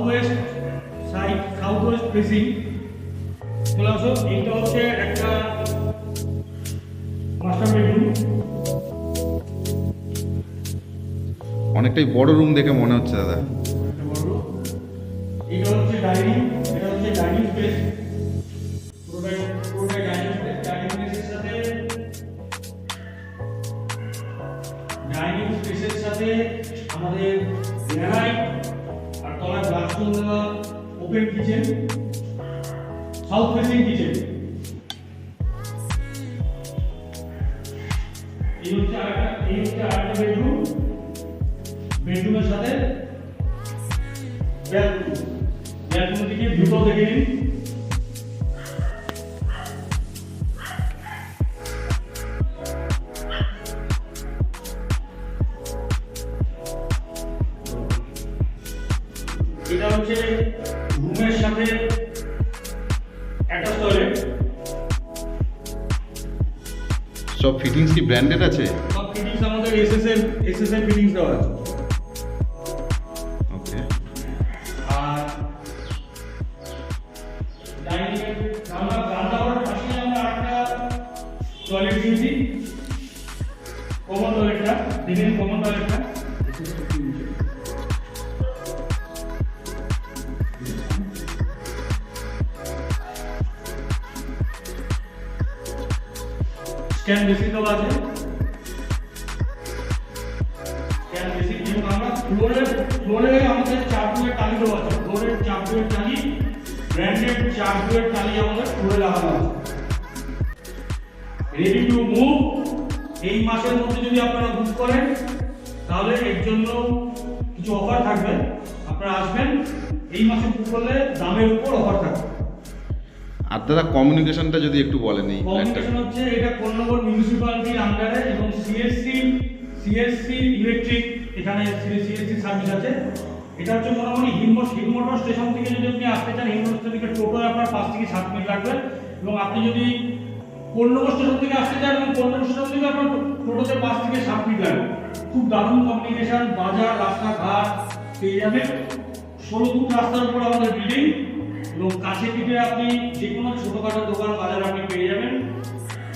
West side, south West facing চলে আসো। এইটা হচ্ছে একটা মাস্টার বেডরুম। অনেকটাই বড় রুম দেখে মনে হচ্ছে দাদা। এটা হচ্ছে ডাইনিং, এটা হচ্ছে ডাইনিং স্পেস, পুরোটাই ডাইনিং স্পেস। ডাইনিং স্পেসের সাথে আমাদের গ্রানাইট আর তলায় গ্লাসগুলো দেওয়া open kitchen, south facing kitchen. এই হচ্ছে আরেকটা বেডরুম। বেডরুমের সাথে ব্যালকনি থেকে ভিউটাও দেখে নিন। এটা হচ্ছে রুমের সাথে অ্যাটাচ টয়লেট। সব ফিটিংস কি ব্র্যান্ডেড আছে? সব ফিটিংস আমাদের এসএসএল ফিটিংস দেওয়া আছে। ওকে। আর ডাইনিং এর রান্নাঘরের পাশে আমরা আরেকটা টয়লেট দিয়েছি, কমন টয়লেটটা দেখেন। কমন টয়লেটটা স্ক্যান বেসিন দেওয়া আছে। স্ক্যান বেসিন এবং আমরা ফ্লোরে আমাদের চারটুয়ের টালি দেওয়া আছে। ফ্লোরের চারটুয়ের টালি, ব্র্যান্ডেড চারটুয়ের টালি আমাদের ফ্লোরে লাগানো আছে। Ready to move. এই মাসের মধ্যে যদি আপনারা বুক করেন তাহলে এর জন্য কিছু অফার থাকবে। আপনারা আসবেন, এই মাসে বুক করলে দামের উপর অফার থাকবে। আর দাদা কমিউনিকেশনটা যদি একটু বলেন। এই কমিউনিকেশন হচ্ছে এটা কোন্নগর মিউনিসিপ্যালিটির আন্ডারে এবং সিএসসি ইলেকট্রিক, এখানে সিএসসি সার্ভিস আছে। এটা হচ্ছে মোটামুটি হিমমোটর স্টেশন থেকে যদি আপনি আসতে চান, হিমমোটর স্টেশন থেকে টোটোয় আপনার 5 থেকে 7 মিনিট লাগবে। এবং আপনি যদি কোন্নগর স্টেশন থেকে আসতে চান এবং কোন্নগর স্টেশন থেকে আপনার টোটোতে 5 থেকে 7 মিনিট লাগবে। খুব দারুণ কমিউনিকেশন, বাজার, রাস্তাঘাট পেয়ে যাবেন। 16 ফুট রাস্তার উপর আমাদের বিল্ডিং এবং কাছে পিঠে আপনি যে কোনো ছোটখাটো দোকান বাজার আপনি পেয়ে যাবেন।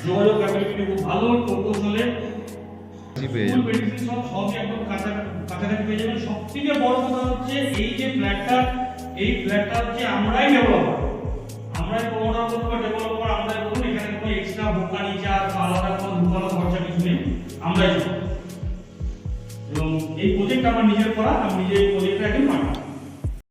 যোগাযোগ অ্যাবিলিটি খুব ভালো। টোটো চলে, ফুল মেডিসিন সবই একদম কাছাকাছি পেয়ে যাবেন। সবথেকে বড় কথা হচ্ছে এই যে ফ্ল্যাটটা হচ্ছে আমরাই ডেভেলপার, আমরাই প্রমোটার করবো বা ডেভেলপার আমরাই করবো। এখানে কোনো এক্সট্রা বোকানি চার্জ বা আলাদা কোনো ঢুকানো খরচা কিছু নেই, আমরাই করবো। এবং এই প্রজেক্ট আমার নিজের করা, আমি নিজে এই প্রজেক্টটা এখন পাঠাবো।